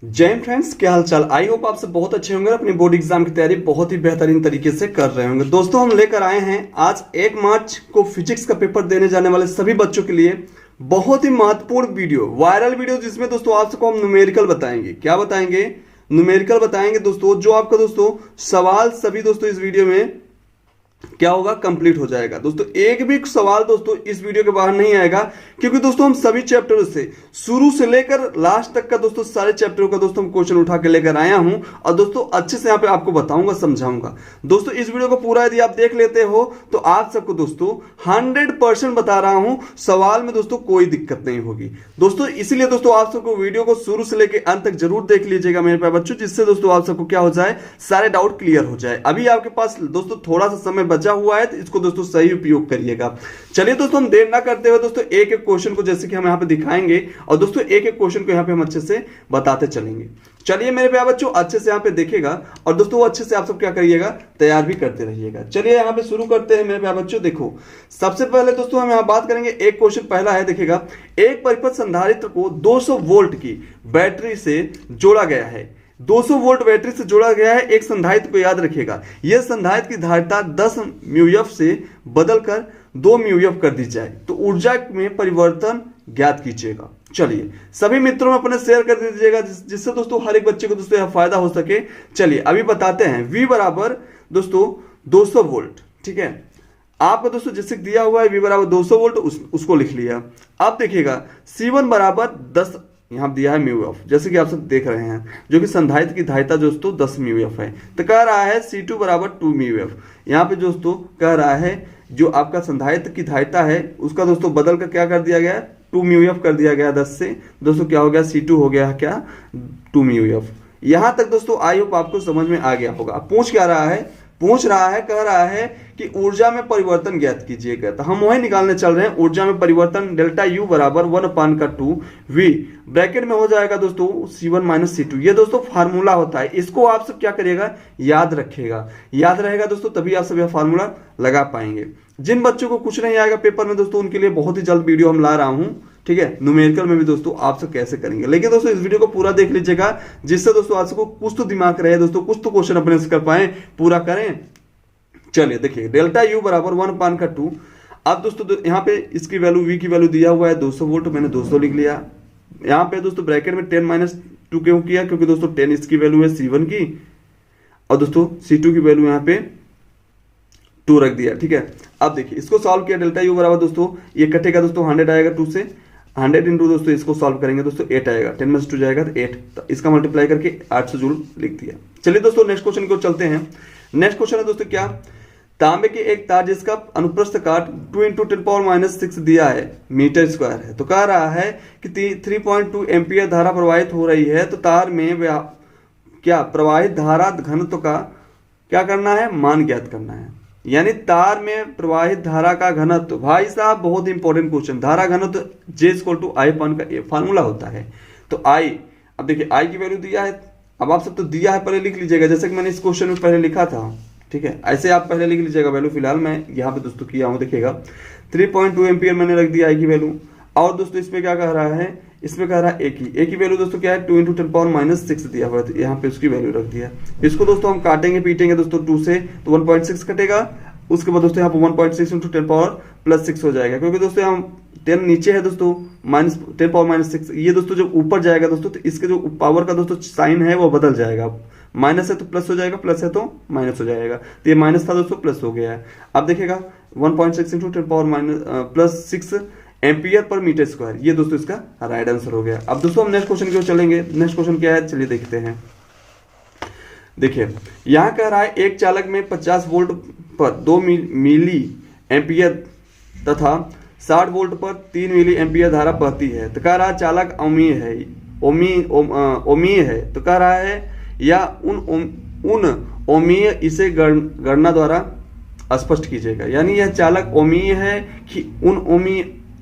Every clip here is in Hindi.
जय हिंद फ्रेंड्स, क्या हाल चाल। आई होप आप सब बहुत अच्छे होंगे, अपनी बोर्ड एग्जाम की तैयारी बहुत ही बेहतरीन तरीके से कर रहे होंगे। दोस्तों हम लेकर आए हैं आज 1 मार्च को फिजिक्स का पेपर देने जाने वाले सभी बच्चों के लिए बहुत ही महत्वपूर्ण वीडियो, वायरल वीडियो, जिसमें दोस्तों आप सबको हम न्यूमेरिकल बताएंगे। क्या बताएंगे? न्यूमेरिकल बताएंगे दोस्तों। जो आपका दोस्तों सवाल सभी दोस्तों इस वीडियो में क्या होगा, कंप्लीट हो जाएगा। दोस्तों एक भी सवाल दोस्तों इस वीडियो के बाहर नहीं आएगा, क्योंकि दोस्तों हम सभी चैप्टरों से शुरू से लेकर लास्ट तक का दोस्तों सारे चैप्टरों का दोस्तों हम क्वेश्चन उठा के लेकर आया हूं और दोस्तों अच्छे से यहां पे आपको बताऊंगा, समझाऊंगा। दोस्तों इस वीडियो को पूरा यदि आप देख लेते हो तो आप सबको दोस्तों 100% बता रहा हूं, सवाल में दोस्तों कोई दिक्कत नहीं होगी दोस्तों। इसलिए दोस्तों आप सबको वीडियो को शुरू से लेकर अंत तक जरूर देख लीजिएगा मेरे प्यारे बच्चों, जिससे दोस्तों आप सबको क्या हो जाए, सारे डाउट क्लियर हो जाए। अभी आपके पास दोस्तों थोड़ा सा समय बचा हुआ है, तो इसको दोस्तों सही उपयोग करिएगा। चलिए दोस्तों हम देर ना करते हुए दोस्तों एक एक क्वेश्चन को जैसे कि हम यहां पे दिखाएंगे और दोस्तों एक एक क्वेश्चन को यहां पे हम अच्छे से बताते चलेंगे। चलिए मेरे प्यारे बच्चों अच्छे से यहां पे देखिएगा और दोस्तों अच्छे से आप सब क्या करिएगा, तैयार भी करते रहिएगा। चलिए यहां पे शुरू करते हैं मेरे प्यारे बच्चों। देखो सबसे पहले दोस्तों हम यहां बात करेंगे, एक क्वेश्चन पहला है, देखिएगा। एक परिपथ संधारित्र को 200 वोल्ट की बैटरी से जोड़ा गया है। 200 वोल्ट बैटरी से जोड़ा गया है एक संधारित्र को, याद रखिएगा। यह संधारित्र की धारिता 10 म्यूएफ से बदलकर 2 म्यूएफ कर दी जाए तो ऊर्जा में परिवर्तन ज्ञात कीजिएगा। चलिए सभी मित्रों में अपने शेयर कर दीजिएगा, जिससे दोस्तों हर एक बच्चे को दोस्तों यह फायदा हो सके। चलिए अभी बताते हैं। V बराबर दोस्तों 200 वोल्ट, ठीक है। आपको दोस्तों जैसे दिया हुआ है V बराबर 200 वोल्ट, उसको लिख लिया। अब देखिएगा C1 बराबर 10 यहां दिया है म्यूएफ, जैसे कि आप सब देख रहे हैं, जो कि संधारित्र की धारिता दोस्तों 10 म्यूएफ है। तो कह रहा है C2 बराबर 2 म्यूएफ। यहाँ पे दोस्तों कह रहा है जो आपका संधारित्र की धारिता है उसका दोस्तों बदल कर क्या कर दिया गया, 2 म्यूएफ कर दिया गया। 10 से दोस्तों क्या हो गया, C2 हो गया क्या, 2 म्यूएफ। यहां तक दोस्तों आई होप आपको समझ में आ गया होगा। पूछ क्या रहा है, कह रहा है कि ऊर्जा में परिवर्तन ज्ञात कीजिएगा। तो हम वही निकालने चल रहे हैं। ऊर्जा में परिवर्तन डेल्टा U बराबर 1/2 V ब्रैकेट में हो जाएगा दोस्तों C1 माइनस C2। ये दोस्तों फार्मूला होता है, इसको आप सब क्या करिएगा, याद रखिएगा। याद रहेगा दोस्तों तभी आप सब यह फार्मूला लगा पाएंगे। जिन बच्चों को कुछ नहीं आएगा पेपर में दोस्तों, उनके लिए बहुत ही जल्द वीडियो हम ला रहा हूं, ठीक है। न्यूमेरिकल में भी दोस्तों आप सब कैसे करेंगे, लेकिन दोस्तों इस वीडियो को पूरा देख लीजिएगा, जिससे दोस्तों आप सबको कुछ तो दिमाग रहे दोस्तों, कुछ तो क्वेश्चन अपने से कर पाए, पूरा करें। चलिए देखिए डेल्टा U बराबर 1/2। अब दोस्तों यहाँ पे इसकी वैल्यू V की वैल्यू दिया हुआ है 200 वोल्ट, मैंने 200 लिख लिया। यहाँ पे दोस्तों ब्रैकेट में 10-2 क्यों किया, क्योंकि दोस्तों 10 इसकी वैल्यू है C1 की और दोस्तों C2 की वैल्यू यहाँ पे 2 रख दिया, ठीक है। अब देखिए इसको सॉल्व किया, डेल्टा U बराबर दोस्तों ये कटेगा दोस्तों 100 आएगा 2 से, 100 इंटू दोस्तों इसको सॉल्व करेंगे दोस्तों 8 आएगा, 10 में से 2 जाएगा तो 8, तो इसका मल्टीप्लाई करके 800 जूल लिख दिया। चलिए दोस्तों नेक्स्ट क्वेश्चन को चलते हैं। नेक्स्ट क्वेश्चन है दोस्तों क्या, तांबे की एक तार जिसका अनुप्रस्थ काट 2 × 10⁻⁶ दिया है मीटर स्क्वायर है। तो कह रहा है कि 3.2 एम्पियर धारा प्रवाहित हो रही है, तो तार में क्या प्रवाहित धारा घनत्व का क्या करना है, मान ज्ञात करना है। यानी तार में प्रवाहित धारा का घनत्व, भाई साहब बहुत इंपॉर्टेंट क्वेश्चन, धारा घनत्व J = I/A का फार्मूला होता है। तो I, अब देखिए I की वैल्यू दिया है, अब आप सब तो दिया है पहले लिख लीजिएगा, जैसे कि मैंने इस क्वेश्चन में पहले लिखा था, ठीक है। ऐसे आप पहले लिख लीजिएगा वैल्यू, फिलहाल मैं यहाँ पे दोस्तों किया हूँ, देखिएगा 3.2 एम्पियर मैंने रख दिया I की वैल्यू। और दोस्तों इसमें क्या कह रहा है, इसमें कह रहा है A की वैल्यू दोस्तों क्या है, 2 × 10⁻⁶ दिया हुआ है, तो यहाँ पे उसकी वैल्यू रख दिया। इसको दोस्तों हम काटेंगे पीटेंगे दोस्तों 2 से, तो 1.6 कटेगा। उसके बाद दोस्तों यहाँ पे 1.6 × 10⁻+6 हो जाएगा, क्योंकि दोस्तों यहाँ 10 नीचे है दोस्तों, -10⁻⁶। ये दोस्तों जब ऊपर जाएगा दोस्तों तो इसके जो पावर का दोस्तों साइन है वो बदल जाएगा, माइनस है तो प्लस हो जाएगा, प्लस है तो माइनस हो जाएगा। तो ये माइनस था दोस्तों, प्लस हो गया है। अब देखिएगा 1.6 × 10⁻+6 एम्पियर पर मीटर स्क्वायर, ये दोस्तों इसका राइट आंसर हो गया। अब दोस्तों हम नेक्स्ट क्वेश्चन की ओर चलेंगे। नेक्स्ट क्वेश्चन क्या है, चलिए देखते हैं। देखिए यहां कह रहा है एक चालक में 50 वोल्ट पर 2 मिली एम्पियर तथा 60 वोल्ट पर 3 मिली एम्पियर धारा बहती है। तो कह रहा है चालक अमीय है। तो कह रहा है या उन अमीय इसे गणना द्वारा स्पष्ट कीजिएगा। यानी यह चालक अमीय है कि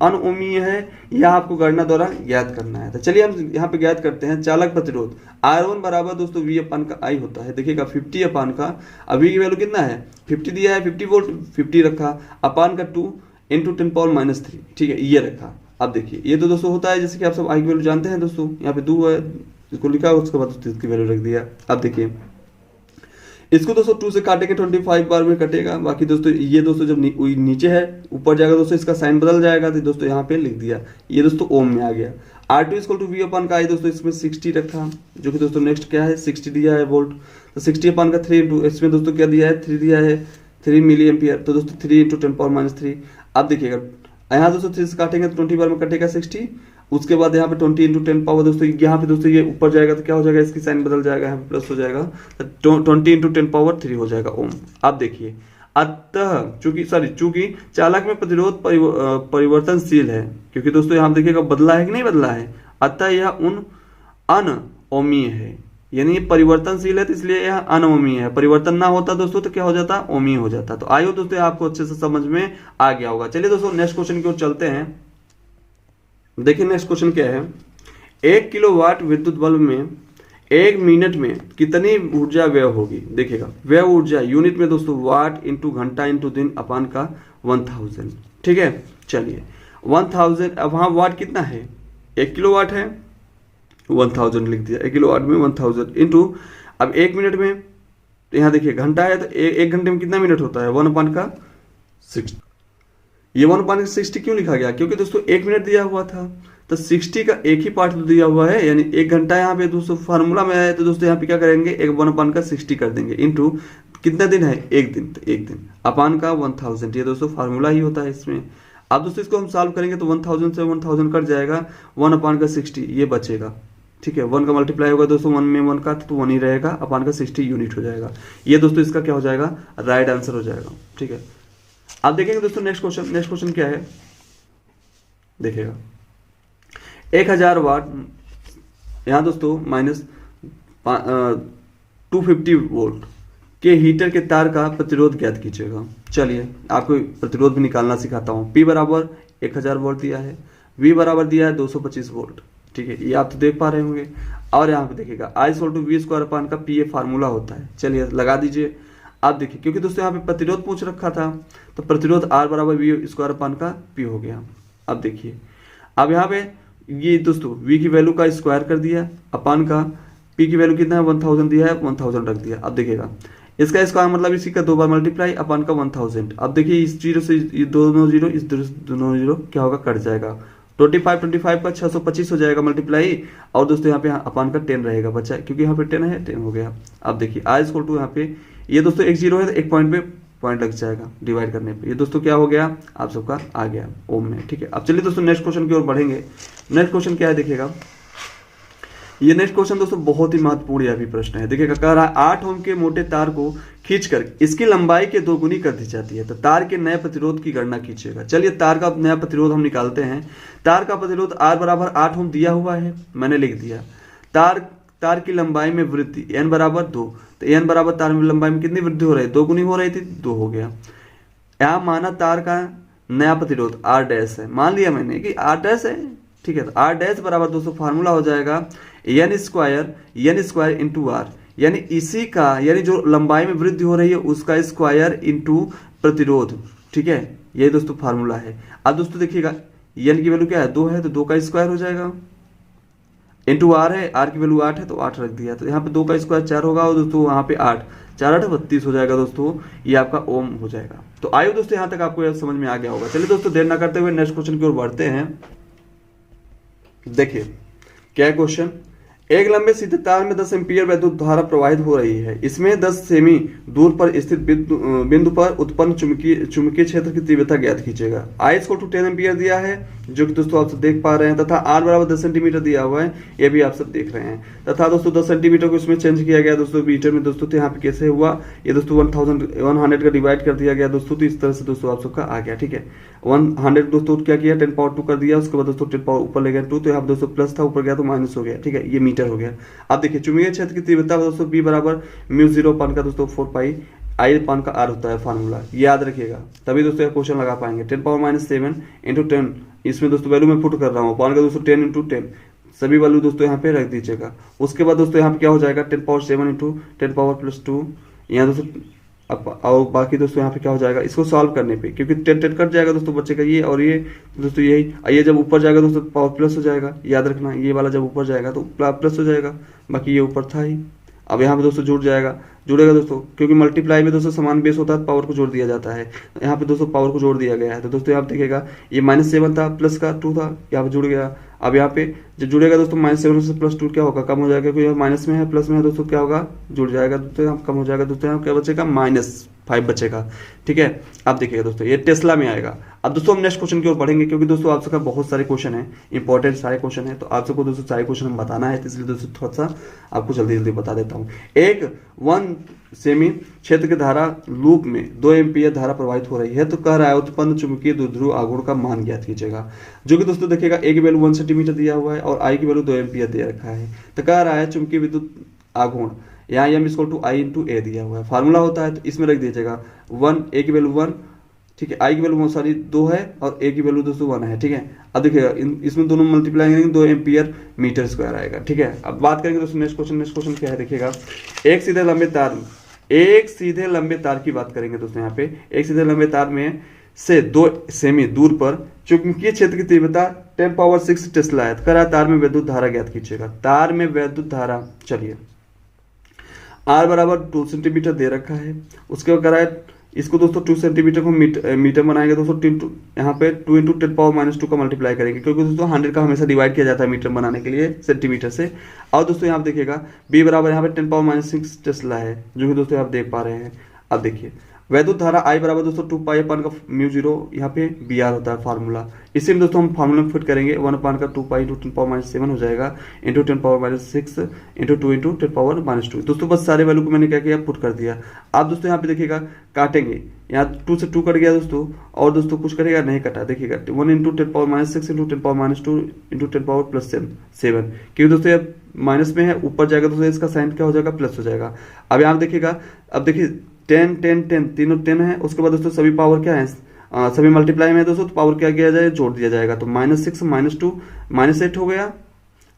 अनअमीय है, यह आपको गणना द्वारा ज्ञात करना है। तो चलिए हम यहाँ पे ज्ञात करते हैं। चालक प्रतिरोध R1 बराबर दोस्तों V/I होता है, देखिएगा 50 का, अभी की वैल्यू कितना है 50 दिया है, 50 वोल्ट 50 रखा, अपान का 2 × 10⁻⁻3, ठीक है, ये रखा। अब देखिए ये तो दोस्तों होता है जैसे कि आप सब I की वैल्यू जानते हैं दोस्तों, यहाँ पे 2 है, इसको लिखा, उसके बाद दोस्तों इसकी वैल्यू रख दिया। अब देखिए इसको दोस्तों 2 से काटेंगे 25 बार में कटेगा। बाकी दोस्तों ये दोस्तों जब नीचे है ऊपर जाएगा दोस्तों इसका साइन बदल जाएगा, तो दोस्तों यहाँ पे लिख दिया, ये दोस्तों ओम में आ गया। R2 इक्वल टू वी अपन का आई दोस्तों इसमें 60 रखा, जो कि दोस्तों नेक्स्ट क्या है 60 दिया है वोल्ट, तो 60 अपन का 3 इंटू इसमें दोस्तों क्या दिया है 3 दिया है 3 मिली एम्पियर, तो दोस्तों 3 इंटू 10⁻³ अब देखिएगा यहाँ दोस्तों 3 से काटेंगे तो 20 बार में कटेगा 60, उसके बाद यहाँ पे 20 इंटू 10 पावर दोस्तों यहाँ पे दोस्तों ये ऊपर जाएगा तो क्या हो जाएगा इसकी साइन बदल जाएगा, यहाँ पे प्लस हो जाएगा तो 20 इंटू 10⁻³ हो जाएगा ओम। अब देखिए अतः चूंकि चालक में प्रतिरोध परिवर्तनशील है, क्योंकि दोस्तों यहाँ देखिएगा बदला है कि नहीं बदला है, अतः यह अनओमीय है, यानी ये परिवर्तनशील है तो इसलिए यह अनओमीय है। परिवर्तन ना होता दोस्तों तो क्या हो जाता ओमीय हो जाता। तो आइए दोस्तों आपको अच्छे से समझ में आ गया होगा। चलिए दोस्तों नेक्स्ट क्वेश्चन की ओर चलते हैं। देखिए नेक्स्ट क्वेश्चन क्या है, 1 किलोवाट विद्युत बल्ब में 1 मिनट में कितनी ऊर्जा व्यय होगी। देखिएगा व्यय ऊर्जा यूनिट में दोस्तों वाट इंटू घंटा इंटू दिन अपान का 1000, ठीक है। चलिए 1000, अब वहां वाट कितना है 1 किलोवाट है 1000 लिख दिया, 1 किलोवाट में 1000 इंटू अब 1 मिनट में, तो यहाँ देखिए घंटा है तो 1 घंटे में कितना मिनट होता है 1/60। ये 1/60 क्यों लिखा गया, क्योंकि दोस्तों 1 मिनट दिया हुआ था तो 60 का एक ही पार्ट तो दिया हुआ है, यानी 1 घंटा यहाँ पे दोस्तों फार्मूला में है, तो दोस्तों यहाँ पे क्या करेंगे 1/60 कर देंगे इंटू कितना दिन है 1 दिन, तो 1 दिन अपान का 1000, ये दोस्तों फार्मूला ही होता है इसमें। अब दोस्तों इसको हम सॉल्व करेंगे तो 1000 से 1000 कट जाएगा, 1/60 ये बचेगा, ठीक है। 1 का मल्टीप्लाई होगा दोस्तों 1 में 1 का तो 1 ही रहेगा, अपान का 60 यूनिट हो जाएगा। ये दोस्तों इसका क्या हो जाएगा राइट आंसर हो जाएगा, ठीक है। आप देखेंगे दोस्तों नेक्स्ट क्वेश्चन क्या है, देखिएगा 1000 वाट यहाँ दोस्तों माइनस 250 वोल्ट के हीटर के तार का प्रतिरोध ज्ञात कीजिएगा। चलिए आपको प्रतिरोध भी निकालना सिखाता हूँ। P बराबर 1000 वोल्ट दिया है, V बराबर दिया है 225 वोल्ट, ठीक है, ये आप तो देख पा रहे होंगे। और यहाँ पे देखिएगा I=V² अपान का P ये फार्मूला होता है। चलिए लगा दीजिए। आप देखिए क्योंकि दोस्तों यहाँ पे प्रतिरोध पूछ रखा था तो प्रतिरोध R बराबर V² अपान का P हो गया। अब देखिए अब यहाँ पे ये दोस्तों V की वैल्यू का स्क्वायर कर दिया अपान का P की वैल्यू कितना है 1000 दिया है 1000 रख दिया। अब देखिएगा इसका स्क्वायर मतलब इसी का 2 बार मल्टीप्लाई अपान का 1000। अब देखिए इस जीरो से ये दोनों जीरो इस दोनों जीरो क्या होगा कट जाएगा, 25 का 625 हो जाएगा मल्टीप्लाई, और दोस्तों यहाँ पे अपान का 10 रहेगा बच्चा, क्योंकि यहाँ पे 10 है 10 हो गया। अब देखिए I= यहाँ पे ये दोस्तों एक जीरो है तो एक पॉइंट पे पॉइंट लग जाएगा डिवाइड करने पे, ये दोस्तों क्या हो गया आप सबका आ गया ओम में, ठीक है। अब चलिए दोस्तों नेक्स्ट क्वेश्चन की ओर बढ़ेंगे। नेक्स्ट क्वेश्चन क्या है देखिएगा, ये नेक्स्ट क्वेश्चन दोस्तों बहुत ही महत्वपूर्ण यह भी प्रश्न है। देखिएगा कह रहा है 8 ओम के मोटे तार को खींचकर इसकी लंबाई के 2 गुनी कर दी जाती है, तो तार के नए प्रतिरोध की गणना कीजिएगा। चलिए तार का नया प्रतिरोध हम निकालते हैं। तार का प्रतिरोध R बराबर 8 ओम दिया हुआ है, मैंने लिख दिया। तार की लंबाई में वृद्धि n बराबर 2, तो n बराबर तार में लंबाई में कितनी वृद्धि हो रही है 2 गुनी हो रही थी 2 हो गया। यहाँ माना तार का नया प्रतिरोध R' है, मान लिया मैंने कि R' है, ठीक है। तो R' बराबर दोस्तों फार्मूला हो जाएगा n स्क्वायर इंटू R, यानी इसी का यानी जो लंबाई में वृद्धि हो रही है उसका स्क्वायर इंटू प्रतिरोध, ठीक है, यही दोस्तों फार्मूला है। अब दोस्तों देखिएगा n की वैल्यू क्या है 2 है तो 2 का स्क्वायर हो जाएगा इंटू R है, R की वैल्यू 8 है तो 8 रख दिया, तो यहाँ पे 2 का स्क्वायर 4 होगा और दोस्तों वहाँ पे 8 4 8 32 हो जाएगा दोस्तों, ये आपका ओम हो जाएगा। तो आइए दोस्तों यहाँ तक आपको यह समझ में आ गया होगा। चलिए दोस्तों देर ना करते हुए नेक्स्ट क्वेश्चन की ओर बढ़ते हैं। देखिए क्या है क्वेश्चन, एक लंबे सीधे तार में 10 एम्पीयर विद्युत धारा प्रवाहित हो रही है। इसमें 10 सेमी दूर पर स्थित बिंदु पर उत्पन्न चुंबकीय क्षेत्र की तीव्रता ज्ञात कीजिएगा। I=10 एम्पीयर दिया है जो कि दोस्तों आप सब देख पा रहे हैं, तथा R बराबर 10 सेंटीमीटर दिया हुआ है, ये भी आप सब देख रहे हैं। तथा दोस्तों 10 सेंटीमीटर को इसमें चेंज किया गया दोस्तों मीटर में दोस्तों, तो यहाँ पे कैसे हुआ ये दोस्तों 100 का डिवाइड कर दिया गया दोस्तों, तो इस तरह से दोस्तों आप सबका आ गया, ठीक है। 100 दोस्तों क्या किया 10 पावर 2 कर दिया, उसके बाद दोस्तों 10 पावर ऊपर ले गया 2, तो यहाँ दोस्तों प्लस था ऊपर गया तो माइनस हो गया, ठीक है, ये मीटर हो गया। अब देखिए चुंबकीय क्षेत्र की तीव्रता दोस्तों B बराबर μ0 पान का दोस्तों 4 पाई I पान का R होता है फार्मूला, याद रखिएगा, तभी दोस्तों क्वेश्चन लगा पाएंगे। 10 पावर -7 इंटू 10, इसमें दोस्तों वैल्यू में पुट कर रहा हूँ पान का दोस्तों 10 इंटू 10 सभी वैल्यू दोस्तों यहाँ पे रख दीजिएगा। उसके बाद दोस्तों यहाँ पे क्या हो जाएगा 10 पावर 7 इंटू 10 पावर +2, यहाँ दोस्तों अब और बाकी दोस्तों यहाँ पे क्या हो जाएगा इसको सॉल्व करने पे, क्योंकि 10 कट जाएगा दोस्तों बच्चे का ये और ये, तो दोस्तों यही ये जब ऊपर जाएगा दोस्तों पावर प्लस हो जाएगा, याद रखना ये वाला जब ऊपर जाएगा तो प्लस हो जाएगा, बाकी ये ऊपर था ही। अब यहाँ पे दोस्तों जुड़ेगा दोस्तों, क्योंकि मल्टीप्लाई में दोस्तों समान बेस होता है, पावर को जोड़ दिया जाता है। यहाँ पे दोस्तों पावर को जोड़ दिया गया है, तो दोस्तों यहाँ पे देखिएगा ये -7 था, प्लस का 2 था, यहाँ पे जुड़ गया। अब यहाँ पे जब जुड़ेगा दोस्तों -7 से +2 क्या होगा, कम हो जाएगा, क्योंकि यहाँ माइनस में है प्लस में है दोस्तों, क्या होगा जुड़ जाएगा दोस्तों, यहाँ कम हो जाएगा दोस्तों, यहाँ क्या बचेगा -5 बचेगा। ठीक है, अब देखिएगा दोस्तों ये टेस्ला में आएगा। अब दोस्तों हम नेक्स्ट क्वेश्चन की ओर पढ़ेंगे, क्योंकि दोस्तों आप सबका बहुत सारे क्वेश्चन है, इंपॉर्टेंट सारे क्वेश्चन है, तो आप सबको दोस्तों सारे क्वेश्चन हम बताना है, तो इसलिए दोस्तों थोड़ा सा आपको जल्दी जल्दी बता देता हूँ। एक 1 सेमी क्षेत्र की धारा लूप में 2 एम्पीयर धारा प्रवाहित हो रही है, तो कह रहा है उत्पन्न चुंबकीय द्विध्रुव आघूर्ण का मान ज्ञात कीजिएगा, जो कि दोस्तों देखिएगा ए की वैल्यू 1 सेंटीमीटर दिया हुआ है और आई की वैल्यू 2 एम्पीयर दे रखा है। तो कह रहा है चुंबकीय विद्युत आघूर्ण, यहाँ एम = I × A दिया हुआ है, फार्मूला होता है, तो इसमें रख दीजिएगा 1, ए की वैल्यू 1, ठीक है, आई की वैल्यू सॉरी 2 है और ए की वैल्यू दोस्तों 1 है। ठीक है, अब देखिएगा इसमें दोनों मल्टीप्लाई करेंगे 2 एम्पीयर मीटर स्क्वायर आएगा। ठीक है, अब बात करेंगे दोस्तों नेक्स्ट क्वेश्चन क्या है, देखिएगा एक सीधे लंबे तार की बात करेंगे दोस्तों। यहाँ पे एक सीधे लंबे तार में से 2 सेमी दूर पर चुंबकीय क्षेत्र की तीव्रता 10⁻6 टेस्ला है, करा तार में विद्युत धारा ज्ञात कीजिएगा। तार में विद्युत धारा, चलिए R = 2 सेंटीमीटर दे रखा है, उसके बाद करा है इसको दोस्तों 2 सेंटीमीटर को मीटर बनाएंगे दोस्तों, यहाँ पे 2 × 10⁻⁻² का मल्टीप्लाई करेंगे, क्योंकि दोस्तों 100 का हमेशा डिवाइड किया जाता है मीटर बनाने के लिए सेंटीमीटर से। और दोस्तों यहाँ पे देखिएगा B = यहाँ पे 10⁻6 टेस्ला है, जो कि दोस्तों आप देख पा रहे हैं। अब देखिए वैद्युत धारा I = दोस्तों 2π/μ0, यहाँ पे BR होता है फार्मूला, इसी में दोस्तों हम फार्मूला में फिट करेंगे 1/2π × 10⁻7 हो जाएगा × 10⁻6 × 2 × 10⁻2। दोस्तों बस सारे वैल्यू को मैंने क्या किया पुट कर दिया। अब दोस्तों यहाँ पे देखिएगा काटेंगे, यहाँ 2 से 2 कट गया दोस्तों, और दोस्तों कुछ करेगा नहीं कटा, देखिएगा 1 × 10⁻6 × 10⁻2 × 10⁻+7, क्योंकि दोस्तों ये माइनस में है, ऊपर जाएगा दोस्तों इसका साइन क्या हो जाएगा प्लस हो जाएगा। अब यहाँ देखिएगा, अब देखिए 10 10 10 तीनों 10 है, उसके बाद दोस्तों सभी पावर क्या है, सभी मल्टीप्लाई में है दोस्तों, तो पावर क्या किया जाए जोड़ दिया जाएगा, तो -6 -2 -8 हो गया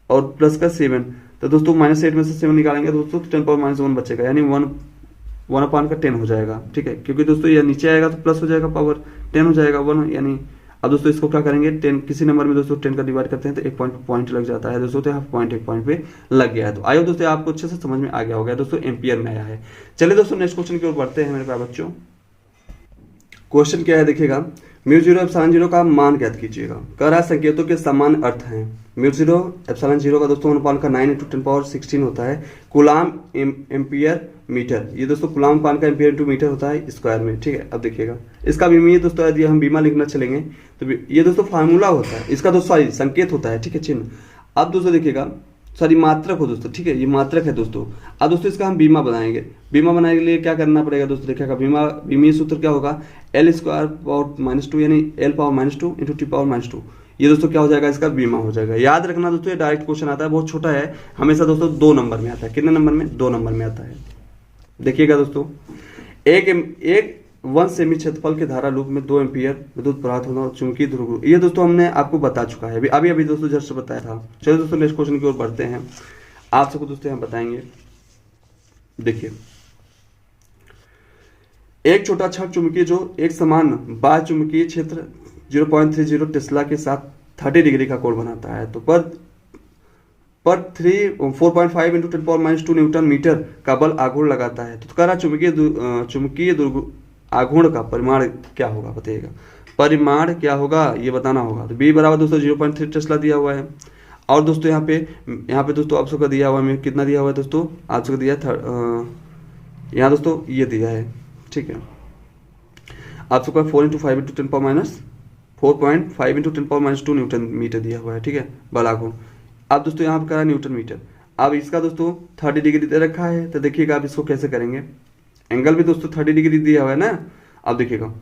और प्लस का 7, तो दोस्तों -8 में से 7 निकालेंगे दोस्तों तो 10⁻1 बचेगा, यानी 1/10 हो जाएगा। ठीक है, क्योंकि दोस्तों ये नीचे आएगा तो प्लस हो जाएगा, पावर 10 हो जाएगा 1, यानी अब दोस्तों इसको क्या करेंगे 10 किसी नंबर में दोस्तों 10 का डिवाइड करते हैं तो एक पॉइंट लग जाता है दोस्तों, तो यहाँ पॉइंट एक पॉइंट पे लग गया है। तो आइए दोस्तों आपको अच्छे से समझ में आ गया होगा दोस्तों, एम्पियर में आया है। चलिए दोस्तों नेक्स्ट क्वेश्चन की ओर बढ़ते हैं मेरे प्यारे बच्चों। क्वेश्चन क्या है देखिएगा, μ0 ε0 का मान ज्ञात कीजिएगा। कह रहा है संकेतों के समान अर्थ हैं। μ0 ε0 का दोस्तों अनुपात का 9 × 10⁻16 होता है, कूलाम एम्पियर मीटर, ये दोस्तों कूलाम पान का एम्पियर × मीटर होता है स्क्वायर में। ठीक है, अब देखिएगा इसका बीमा दोस्तों यदि हम बीमा लिखना चलेंगे तो ये दोस्तों फार्मूला होता है, इसका दोस्तों संकेत होता है। ठीक है, चिन्ह। अब दोस्तों देखिएगा सॉरी मात्रक हो दोस्तों, ठीक है ये मात्रक है दोस्तों। अब दोस्तों इसका हम बीमा बनाएंगे, बीमा बनाने के लिए क्या करना पड़ेगा दोस्तों, देखिएगा बीमीय सूत्र क्या होगा, L² यानी L⁻² × T⁻², ये दोस्तों क्या हो जाएगा, इसका बीमा हो जाएगा। याद रखना दोस्तों ये डायरेक्ट क्वेश्चन आता है, बहुत छोटा है, हमेशा दोस्तों 2 नंबर में आता है। कितने नंबर में, 2 नंबर में आता है। देखिएगा दोस्तों एक 1 सेमी क्षेत्रफल के धारा लूप में 2 एम्पीयर विद्युत प्रवाहित होना और चुंबकीय ध्रुव, ये दोस्तों हमने आपको बता चुका है अभी दोस्तों जस्ट बताया था। चलिए दोस्तों नेक्स्ट क्वेश्चन की ओर बढ़ते हैं, आप सबको दोस्तों यहाँ बताएंगे। देखिए एक छोटा छड़ चुंबकीय जो एक समान बाह्य चुंबकीय क्षेत्र 0.30 टेस्ला के साथ 30 डिग्री का कोण बनाता है, तो पर 4.5 × 10⁻² न्यूटन मीटर का बल आघूर्ण लगाता है। तो कह रहा चुंबकीय आघूर्ण का परिमाण क्या होगा, बताइएगा परिमाण क्या होगा ये बताना होगा। तो B = दोस्तों 0.3 टेस्ला दिया हुआ है, और दोस्तों यहाँ पे दोस्तों आप सबका दिया हुआ है, कितना दिया हुआ है दोस्तों, आप सबका दिया यहाँ दोस्तों ये दिया है। ठीक है, आप सबका 4 × 5 × 4.5 × 10⁻² न्यूटन मीटर दिया हुआ है। ठीक है, बल आघूर्ण। अब दोस्तों यहाँ पर करा न्यूटन मीटर, अब इसका दोस्तों 30 डिग्री दे रखा है, तो देखिएगा आप इसको कैसे करेंगे, एंगल भी दोस्तों 30 डिग्री दिया हुआ है ना। अब देखिएगा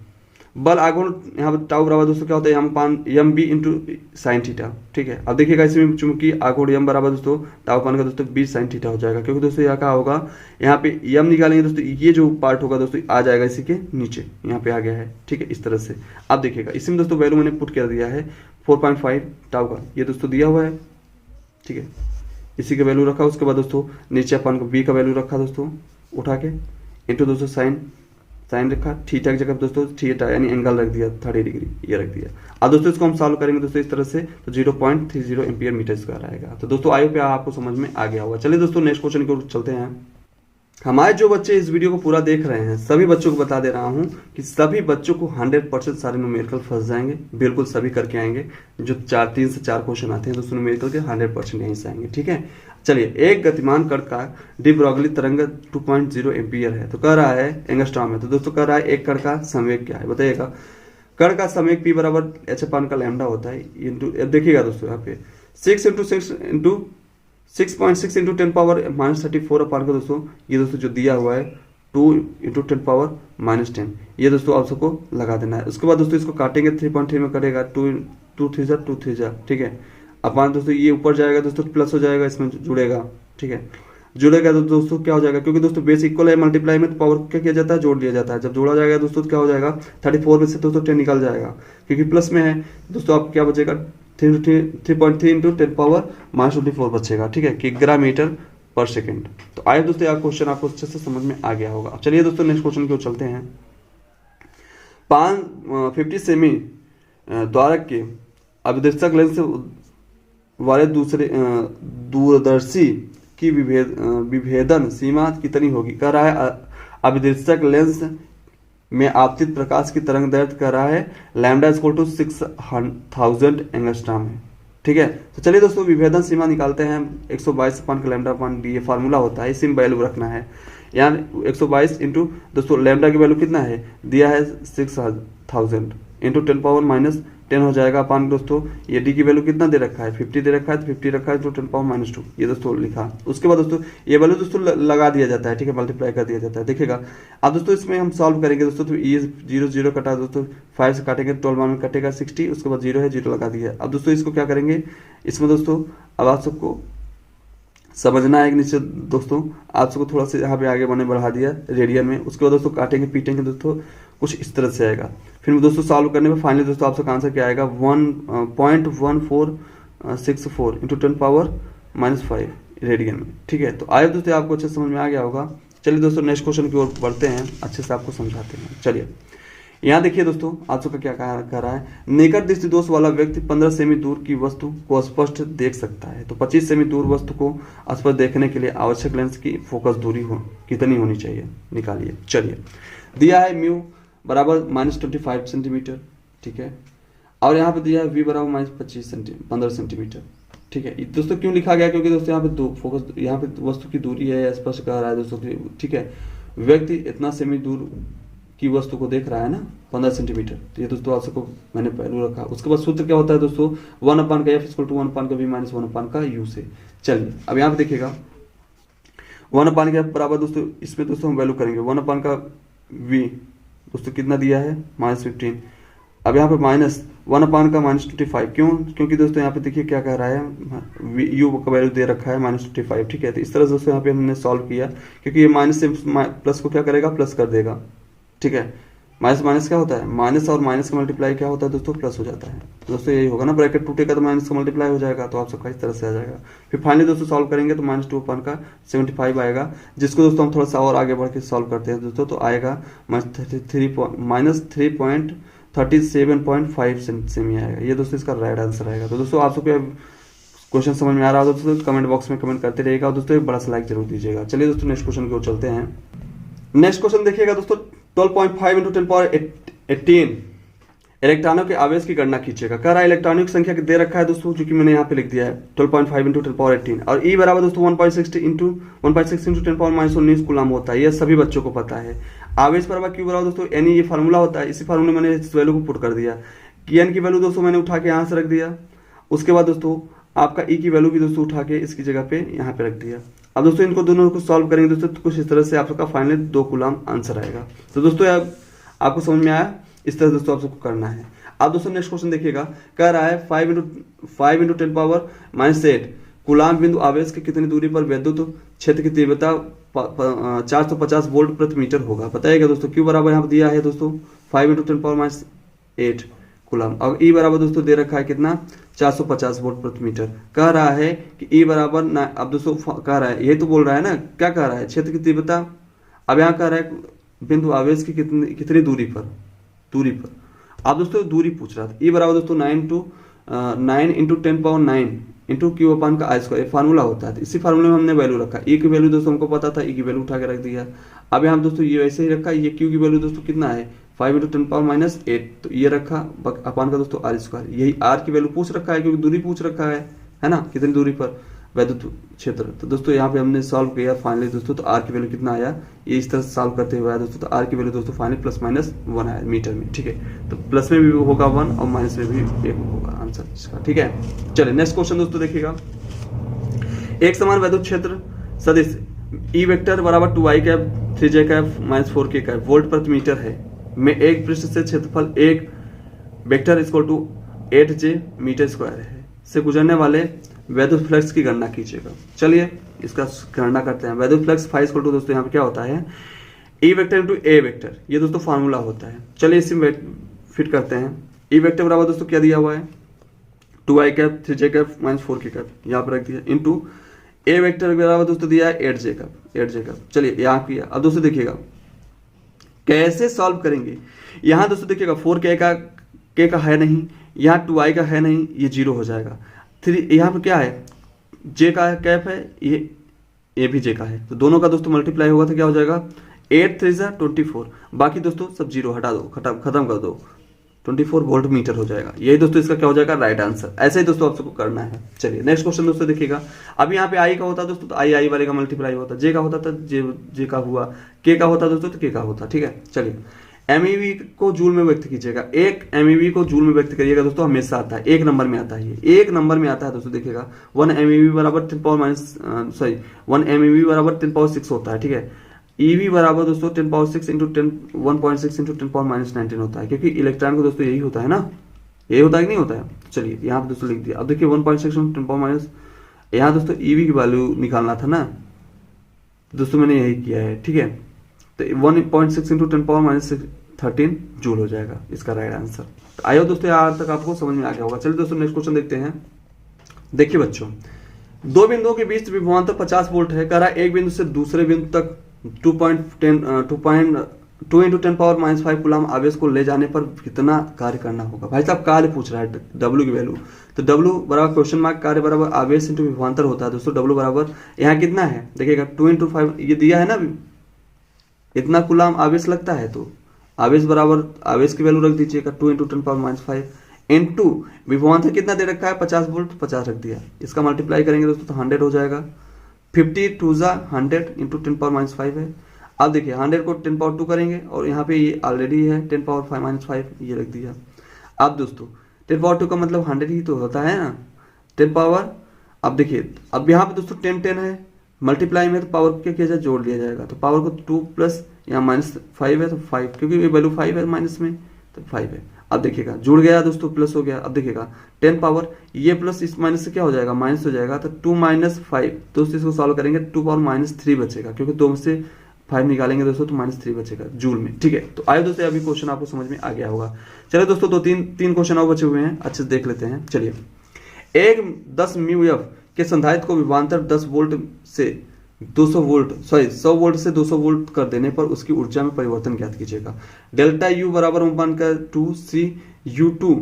बल आघूर्ण यहाँ पर टाउ बराबर दोस्तों क्या होता है, mb × sin थीटा। ठीक है, अब देखिएगा इसमें चुंबकीय आघूर्ण m बराबर दोस्तों टाउ पान का दोस्तों b sin थीटा हो जाएगा, क्योंकि दोस्तों यहाँ क्या होगा, यहाँ पे m निकालेंगे दोस्तों, ये जो पार्ट होगा दोस्तों आ जाएगा इसी के नीचे, यहाँ पे आ गया है। ठीक है, इस तरह से अब देखिएगा इसमें दोस्तों वैल्यू मैंने पुट कर दिया है 4.5 टाउ का, ये दोस्तों दिया हुआ है। ठीक है, इसी का वैल्यू रखा, उसके बाद दोस्तों नीचे अपन को b का वैल्यू रखा दोस्तों उठा के, इंटू दोस्तों साइन साइन रखा, थीटा की जगह पे दोस्तों थीटा यानी एंगल रख दिया 30 डिग्री, ये रख दिया। अब दोस्तों इसको हम सॉल्व करेंगे दोस्तों इस तरह से, तो 0.30 एम्पियर मीटर स्क्वायर आएगा। तो दोस्तों आई होप आपको समझ में आ गया होगा। चलिए दोस्तों नेक्स्ट क्वेश्चन की ओर चलते हैं। हमारे जो बच्चे इस वीडियो को पूरा देख रहे हैं सभी बच्चों को बता दे रहा हूं कि सभी बच्चों को 100% सारे न्यूमेरिकल फंस जाएंगे, बिल्कुल सभी करके आएंगे। जो 3 से 4 क्वेश्चन आते हैं दोस्तों न्यूमेरिकल के 100% यहीं से आएंगे, ठीक है। चलिए, एक गतिमान कण का डी ब्रोगली तरंग 2.0 एम्पियर है, तो कह रहा है एंगस्ट्रॉम में। तो दोस्तों कह रहा है एक कण का संवेग क्या है बताइएगा। कण का संवेग p बराबर h/का लैम्डा होता है इंटू, देखिएगा दोस्तों यहाँ पे 6 × 6 × 6.6 × 10⁻34 अपान का दोस्तों ये दोस्तों जो दिया हुआ है 2 × 10⁻10, ये दोस्तों आप सबको लगा देना है। उसके बाद दोस्तों इसको काटेंगे 3.3 में करेगा 2 3 जा, ठीक है। अपान दोस्तों ये ऊपर जाएगा दोस्तों प्लस हो जाएगा, इसमें जुड़ेगा, ठीक है। जुड़ेगा तो दोस्तों क्या हो जाएगा, क्योंकि दोस्तों बेस इक्वल है मल्टीप्लाई में, तो पावर क्या किया जाता है, जोड़ लिया जाता है। जब जोड़ा जाएगा दोस्तों तो क्या हो जाएगा 34 में से दोस्तों 10 निकल जाएगा, क्योंकि प्लस में है दोस्तों। आप क्या बचेगा 3.3 × 10⁻24 बचेगा, ठीक है, किग्रा मीटर पर सेकेंड। तो आइए दोस्तों यह क्वेश्चन आपको अच्छे से समझ में आ गया होगा। अब चलिए दोस्तों नेक्स्ट क्वेश्चन की ओर चलते हैं। 50 सेमी द्वारक के अभिदर्शक लेंस वाले दूसरे दूरदर्शी की विभेदन सीमा कितनी होगी। कह रहा है अभिदर्शक लेंस में आपतित प्रकाश की तरंग दैर्घ्य कर रहा है लैम्डा = 6000 एंगस्ट्रॉम है, ठीक है। तो चलिए दोस्तों विभेदन सीमा निकालते हैं। 122/λ/d ये फार्मूला होता है, इसी में वैल्यू रखना है। यहाँ 122 इंटू दोस्तों लैम्डा की वैल्यू कितना है दिया है 6000 इंटू 10⁻10 हो जाएगा अपान दोस्तों ये डी की वैल्यू कितना दे रखा है 50 दे रखा है, तो 50 रखा है तो 10⁻2 ये दोस्तों लिखा। उसके बाद दोस्तों ये वैल्यू दोस्तों लगा दिया जाता है, ठीक है, मल्टीप्लाई कर दिया जाता है, देखिएगा। अब दोस्तों इसमें हम सॉल्व करेंगे दोस्तों, तो ये 0 0 कटा दोस्तों 5 से काटेंगे 12 में कटेगा 60, उसके बाद 0 है 0 लगा दिया। अब दोस्तों इसको क्या करेंगे, इसमें दोस्तों अब आप सबको समझना है एक निश्चित दोस्तों, आप सबको थोड़ा सा यहाँ पे आगे बढ़ा दिया रेडियन में। उसके बाद दोस्तों काटेंगे पीटेंगे दोस्तों कुछ इस तरह से आएगा। फिर दोस्तों सॉल्व करने में फाइनली दोस्तों आप सबका आंसर क्या आएगा 1.1464 इंटू 10⁻⁻5 रेडियन में, ठीक है। तो आइए दोस्तों आपको अच्छे समझ में आ गया होगा। चलिए दोस्तों नेक्स्ट क्वेश्चन की ओर बढ़ते हैं, अच्छे से आपको समझाते हैं। चलिए यहाँ देखिए दोस्तों आप सबका क्या कह रहा है, निकट दृष्टि दोष वाला व्यक्ति 15 सेमी दूर की वस्तु को स्पष्ट देख सकता है। तो 25 सेमी दूर वस्तु को स्पष्ट देखने के लिए आवश्यक लेंस की फोकस दूरी कितनी होनी चाहिए, निकालिए। चलिए दिया है म्यू बराबर -25 सेंटीमीटर, ठीक है, और यहाँ पे दिया है वी बराबर -15 सेंटीमीटर, ठीक है। दोस्तों क्यों लिखा गया, क्योंकि दोस्तों यहाँ पे फोकस यहाँ पे वस्तु की दूरी है स्पष्ट कह रहा है दोस्तों, ठीक है। व्यक्ति इतना सेमी दूर की वस्तु को देख रहा है ना 15 सेंटीमीटर, तो ये दोस्तों आप सबको मैंने पहलू रखा। उसके बाद सूत्र क्या होता है दोस्तों 1/f = 1/v - 1/u से। चलिए अब यहाँ पे देखिएगा 1/f बराबर दोस्तों इसमें दोस्तों हम वैल्यू करेंगे 1/v दोस्तों कितना दिया है -15। अब यहाँ पे -1/-25 क्यों, क्योंकि दोस्तों यहाँ पे देखिए क्या कह रहा है u का वैल्यू दे रखा है -25, ठीक है। तो इस तरह से दोस्तों यहाँ पे हमने सॉल्व किया, क्योंकि ये माइनस से प्लस को क्या करेगा प्लस कर देगा, ठीक है। माइनस क्या होता है, माइनस और माइनस का मल्टीप्लाई क्या होता है दोस्तों प्लस हो जाता है। तो दोस्तों यही होगा ना, ब्रैकेट टूटेगा तो माइनस का मल्टीप्लाई हो जाएगा, तो आप सबका इस तरह से आ जाएगा। फिर फाइनली दोस्तों सॉल्व करेंगे तो -2/75 आएगा, जिसको दोस्तों हम थोड़ा सा और आगे बढ़ के सॉल्व करते हैं दोस्तों, तो आएगा -337.5 सेमी आएगा। ये दोस्तों इसका राइट आंसर आएगा। तो दोस्तों आप सबको क्वेश्चन समझ में आ रहा हो दोस्तों कमेंट बॉक्स में कमेंट करते रहिएगा, और दोस्तों एक बड़ा सा लाइक जरूर दीजिएगा। चलिए दोस्तों नेक्स्ट क्वेश्चन की ओर चलते हैं। नेक्स्ट क्वेश्चन देखिएगा दोस्तों 12.5 × 10⁻18 इलेक्ट्रॉनों के आवेश की गणना कीजिएगा। कह रहा है इलेक्ट्रॉनों की संख्या दे रखा है दोस्तों, जो कि मैंने यहाँ पे लिख दिया है 12.5 × 10⁻18, और E बराबर दोस्तों 1.6 × 10⁻19 कूलम होता है, यह सभी बच्चों को पता है। आवेश बराबर Q बराबर दोस्तों यानी ये फार्मूला होता है, इसी फार्मूले में मैंने इस वैल्यू को पुट कर दिया कि N की वैल्यू दोस्तों मैंने उठा के यहाँ से रख दिया। उसके बाद दोस्तों आपका E की वैल्यू भी दोस्तों उठा के इसकी जगह पे यहाँ पे रख दिया। अब दोस्तों इनको दोनों को सॉल्व करेंगे दोस्तों, तो कुछ इस तरह से आप सबका फाइनली 2 कूलम आंसर आएगा। तो दोस्तों आपको समझ में आया, इस तरह दोस्तों आप सबको करना है। अब दोस्तों नेक्स्ट क्वेश्चन देखिएगा, कह रहा है 5 × 10⁻⁸ कूलम बिंदु आवेश की कितनी दूरी पर विद्युत क्षेत्र की तीव्रता 450 वोल्ट प्रति मीटर होगा, बताइएगा दोस्तों। क्यू बराबर यहाँ पर दिया है दोस्तों 5 × 10⁻8 कूलम, और E बराबर दोस्तों दे रखा है कितना 450 वोल्ट प्रति मीटर। कह रहा है कि E बराबर ना, अब दोस्तों कह रहा है, यही तो बोल रहा है ना, क्या कह रहा है क्षेत्र की तीव्रता। अब यहाँ कह रहा है बिंदु आवेश की कितनी दूरी पर आप दोस्तों दूरी पूछ रहा था। ई बराबर दोस्तों 9 इंटू 10⁹ इंटू क्यू अपान का आई स्क्वायर, फार्मूला होता है। इसी फार्मूले में हमने वैल्यू रखा, ई की वैल्यू दोस्तों हमको पता था, ई की वैल्यू उठा के रख दिया। अब यहाँ दोस्तों ये वैसे ही रखा, ये क्यू की वैल्यू दोस्तों कितना है 5 इंटू 10⁻⁸, तो ये रखा अपान का दोस्तों आर स्क्वायर। यही आर की वैल्यू पूछ रखा है क्योंकि दूरी पूछ रखा है ना, कितनी दूरी पर वैद्युत क्षेत्र। तो दोस्तों यहाँ पे हमने सॉल्व किया फाइनली दोस्तों, तो आर की वैल्यू कितना आया, ये इस तरह से सॉल्व करते हुए आया दोस्तों, तो आर की वैल्यू दोस्तों फाइनली +-1 आया मीटर में। ठीक है, तो प्लस में भी होगा 1 और माइनस में भी 1 होगा आंसर इसका। ठीक है, चलिए नेक्स्ट क्वेश्चन दोस्तों देखिएगा। एक समान वैद्युत क्षेत्र सदिश ई वेक्टर बराबर 2i cap 3j cap -4k cap volt प्रति मीटर है में एक पृष्ठ से क्षेत्रफल एक vector equal to 8j metre square है से गुजरने वाले वैद्युत फ्लक्स की गणना कीजिएगा। चलिए इसका गणना करते हैं। वैद्युत फ्लक्स फाई इक्वल टू दोस्तों यहाँ पे क्या होता है, ई वेक्टर इंटू ए वेक्टर, ये दोस्तों फार्मूला होता है। चलिए इसी में फिट करते हैं। ई वेक्टर बराबर दोस्तों क्या दिया हुआ है 2i cap 3j cap -4k cap, यहाँ पर रख दिया, इंटू ए वेक्टर बराबर दोस्तों दिया है 8j कैप। चलिए यहाँ किया। अब दोस्तों देखिएगा कैसे सॉल्व करेंगे। यहाँ दोस्तों देखिएगा 4k का है नहीं, यहाँ 2i का है नहीं, ये 0 हो जाएगा। 3 यहाँ पर क्या है j का कैप है, ये भी j का है, तो दोनों का दोस्तों मल्टीप्लाई होगा तो क्या हो जाएगा 8 3 24। बाकी दोस्तों सब 0 हटा दो, खत्म कर दो, 24 वोल्ट मीटर हो जाएगा। यही दोस्तों इसका क्या हो जाएगा राइट आंसर। ऐसे ही दोस्तों आपको करना है। चलिए नेक्स्ट क्वेश्चन दोस्तों देखिएगा। अब यहाँ पे आई का होता दोस्तों तो आई वाले का मल्टीप्लाई होता, जे का होता था जे का हुआ, के का होता दोस्तों तो के का होता। ठीक है, चलिए एमईवी को जूल में व्यक्त कीजिएगा। एक एमईवी को जूल में व्यक्त करिएगा दोस्तों, हमेशा आता है, एक नंबर में आता है, ये एक नंबर में आता है दोस्तों। देखिएगा 1 एमईवी बराबर 1 एमईवी बराबर 10⁻6 होता है। ठीक है, ईवी बराबर दोस्तों 10⁻6 इंटू 1.6 इंटू 10⁻19 होता है, क्योंकि इलेक्ट्रॉन को दोस्तों यही होता है ना, यही होता है कि नहीं होता है। चलिए यहाँ पे दोस्तों लिख दिया। अब देखिए 1.6 इंटू 10⁻, यहाँ दोस्तों ईवी की वैल्यू निकालना था ना दोस्तों, मैंने यही किया है। ठीक है, तो 1.6 इंटू 10⁻13 जूल हो जाएगा इसका राइट आंसर। तो आइए दोस्तों यहाँ तक आपको समझ में आ गया होगा। चलिए दोस्तों नेक्स्ट क्वेश्चन देखते हैं। देखिए बच्चों, दो बिंदुओं के बीच विभवांतर 50 वोल्ट है। कह रहा है एक बिंदु से दूसरे बिंदु तक 2 इंटू 10⁻⁵ कूलम आवेश को ले जाने पर कितना कार्य करना होगा। भाई साहब कार्य पूछ रहा है, W की वैल्यू, तो W बराबर क्वेश्चन मार्क कार्य बराबर आवेश इंटू विभवांतर होता है दोस्तों। W बराबर यहाँ कितना है देखिएगा 2 इंटू 5, ये दिया है ना, इतना कूलम आवेश लगता है, तो आवेश बराबर आवेश की वैल्यू रख दीजिएगा 2 इंटू 10⁻⁵ इंटू विभवांतर कितना दे रखा है 50 वोल्ट, 50 रख दिया। इसका मल्टीप्लाई करेंगे दोस्तों तो 100 हो जाएगा। 50 2 100 इंटू 10⁻⁵ है। अब देखिए 100 को 10⁻2 करेंगे और यहाँ पे ये ऑलरेडी है 10⁻⁵ ये रख दिया। अब दोस्तों 10⁻2 का मतलब 100 ही तो होता है ना, 10 पावर। अब देखिए अब यहाँ पे दोस्तों 10 है, मल्टीप्लाई में तो पावर क्या किया जाए जोड़ लिया जाएगा, तो पावर को 2 प्लस यहाँ -5 है तो 5, क्योंकि ये वैल्यू 5 है माइनस में तो 5 है। अब देखिएगा जुड़ गया दोस्तों, प्लस हो गया। अब देखिएगा 10 पावर ये प्लस इस माइनस से क्या हो जाएगा माइनस हो जाएगा, तो 2 - 5 दोस्तों इसको सॉल्व करेंगे 2 पावर -3 बचेगा, क्योंकि 2 में से 5 निकालेंगे दोस्तों तो -3 बचेगा जूल में। ठीक है, तो आइए दोस्तों अभी क्वेश्चन आपको समझ में आ गया होगा। चलिए दोस्तों तीन क्वेश्चन और बचे हुए हैं, अच्छे से देख लेते हैं। चलिए, एक 10 μF के संधारित्र को विभवांतर 10 वोल्ट से 100 वोल्ट से 200 वोल्ट कर देने पर उसकी ऊर्जा में परिवर्तन ज्ञात कीजिएगा। डेल्टा U बराबर 1/2 CU2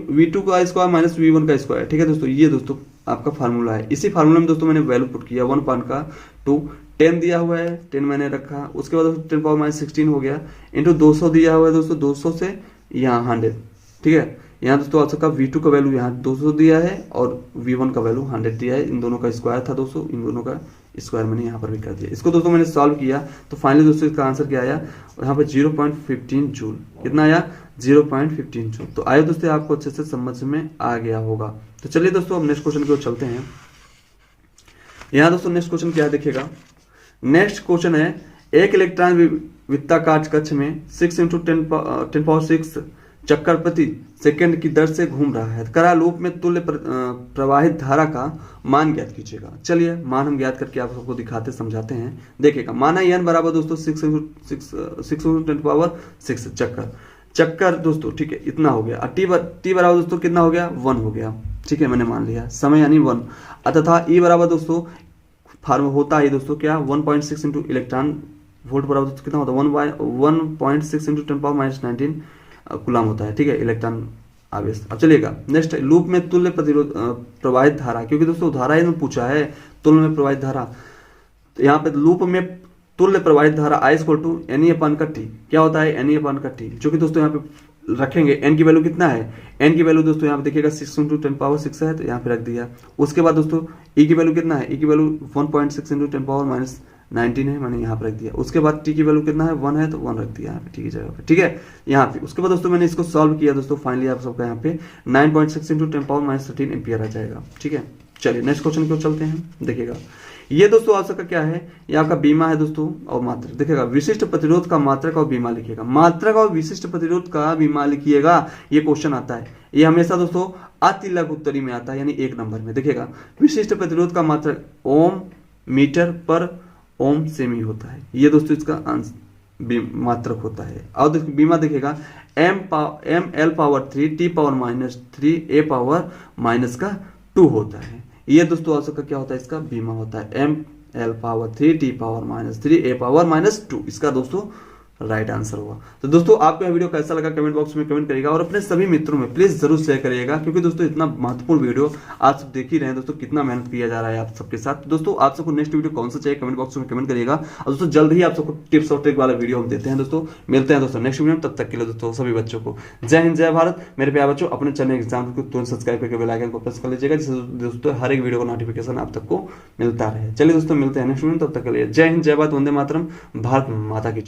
V2 का स्क्वायर माइनस V1 का स्क्वायर। ठीक है दोस्तों, ये दोस्तों आपका फार्मूला है। इसी फार्मूला में दोस्तों मैंने वैल्यू पुट किया 1/2, 10 दिया हुआ है 10 मैंने रखा, उसके बाद 10⁻16 हो गया, इंटू 200 दिया हुआ है दोस्तों, 200 से यहाँ 100। ठीक है, यहाँ दोस्तों आप सबका V2 का वैल्यू यहाँ 200 दिया है और V1 का वैल्यू 100 दिया है। इन दोनों का स्क्वायर था दोस्तों, इन दोनों का स्क्वायर मैंने यहाँ पर भी कर दिया। इसको दोस्तों मैंने सॉल्व किया तो फाइनली दोस्तों इसका आंसर क्या आया, और यहाँ पर 0.15 जूल। कितना आया 0.15 जूल। तो आइए दोस्तों आपको अच्छे से समझ में आ गया होगा। तो चलिए दोस्तों अब नेक्स्ट क्वेश्चन की ओर चलते हैं। यहाँ दोस्तों नेक्स्ट क्वेश्चन क्या देखिएगा। नेक्स्ट क्वेश्चन है, एक इलेक्ट्रॉन वृत्ताकार कक्ष में 6 इंटू 10⁻6 चक्कर प्रति सेकंड की दर से घूम रहा है। करा लूप में तुल्य प्रवाहित धारा का मान ज्ञात कीजिएगा। चलिए मान हम ज्ञात करके आप सबको दिखाते समझाते हैं। देखिएगा माना n बराबर दोस्तों 6 इंटू 10⁻6 चक्कर दोस्तों। ठीक है, इतना हो गया। टी बराबर दोस्तों कितना हो गया 1 हो गया। ठीक है, मैंने मान लिया समय यानी 1। तथा ई बराबर दोस्तों फार्म होता है दोस्तों क्या 1.6 इंटू इलेक्ट्रॉन वोल्ट बराबर दोस्तों कितना होता है 1.6 इंटू 10⁻19 कूलम होता है, ठीक है, इलेक्ट्रॉन आवेश। अब चलिएगा नेक्स्ट, लूप में तुल्य प्रतिरोध प्रवाहित धारा, क्योंकि दोस्तों धारा ही पूछा है, तुल्य में प्रवाहित धारा। तो यहाँ पे लूप में तुल्य प्रवाहित धारा I = NE/T। क्या होता है NE/T, जो कि दोस्तों यहाँ पे रखेंगे n की वैल्यू कितना है, n की वैल्यू दोस्तों यहाँ पे देखिएगा 6 × 10⁻6 है, तो यहाँ पे रख दिया। उसके बाद दोस्तों E की वैल्यू कितना है, E की वैल्यू 1.6 × 10⁻19 है, मैंने यहाँ पे रख दिया। उसके बाद T की वैल्यू कितना है 1 है, तो 1 रख दिया यहाँ पे, ठीक है जगह पे, ठीक है यहाँ पे। उसके बाद दोस्तों मैंने इसको सॉल्व किया दोस्तों, फाइनली आप सबका यहाँ पे 9.6 × 10⁻13 एम्पियर आ जाएगा, ठीक है। चलिए नेक्स्ट क्वेश्चन की ओर चलते हैं। देखिएगा ये दोस्तों आप सबका क्या है, ये आपका बीमा है दोस्तों और मात्रक। देखिएगा विशिष्ट प्रतिरोध का मात्रक और बीमा लिखिएगा, मात्रक और विशिष्ट प्रतिरोध का बीमा लिखिएगा, ये क्वेश्चन आता है। ये हमेशा दोस्तों अतिलघु उत्तरी में आता है, यानी 1 नंबर में। देखिएगा विशिष्ट प्रतिरोध का मात्रक ओम मीटर पर ओम सेमी होता है, ये दोस्तों इसका मात्रक होता है। और बीमा देखिएगा mL/3 T⁻³ A⁻−2 होता है। ये दोस्तों आप सबका क्या होता है, इसका बीमा होता है mL/3 T⁻³ A⁻−2, इसका दोस्तों राइट आंसर होगा। तो दोस्तों आपको यह वीडियो कैसा लगा कमेंट बॉक्स में कमेंट करिएगा और अपने सभी मित्रों में प्लीज जरूर शेयर करिएगा, क्योंकि दोस्तों इतना महत्वपूर्ण वीडियो आप सब देख ही रहे हैं दोस्तों, कितना मेहनत किया जा रहा है आप सबके साथ। दोस्तों आप सबको नेक्स्ट वीडियो कौन सा चाहिए कमेंट बॉक्स में कमेंट करिएगा, और दोस्तों जल्द ही आप सबको टिप्स और ट्रिक वाला वीडियो हम देते हैं दोस्तों। मिलते हैं दोस्तों नेक्स्ट वीडियो में, तब तक के लिए दोस्तों सभी बच्चों को जय हिंद जय भारत। मेरे प्यारे बच्चों अपने चैनल एग्जाम को तुरंत सब्सक्राइब करके बेल आइकन को प्रेस कर लीजिएगा, जिससे दोस्तों हर एक वीडियो का नोटिफिकेशन आप तक को मिलता रहे। चलिए दोस्तों मिलते हैं नेक्स्ट वीडियो में, तब तक के लिए जय हिंद जय भारत, वंदे मातरम, भारत माता की।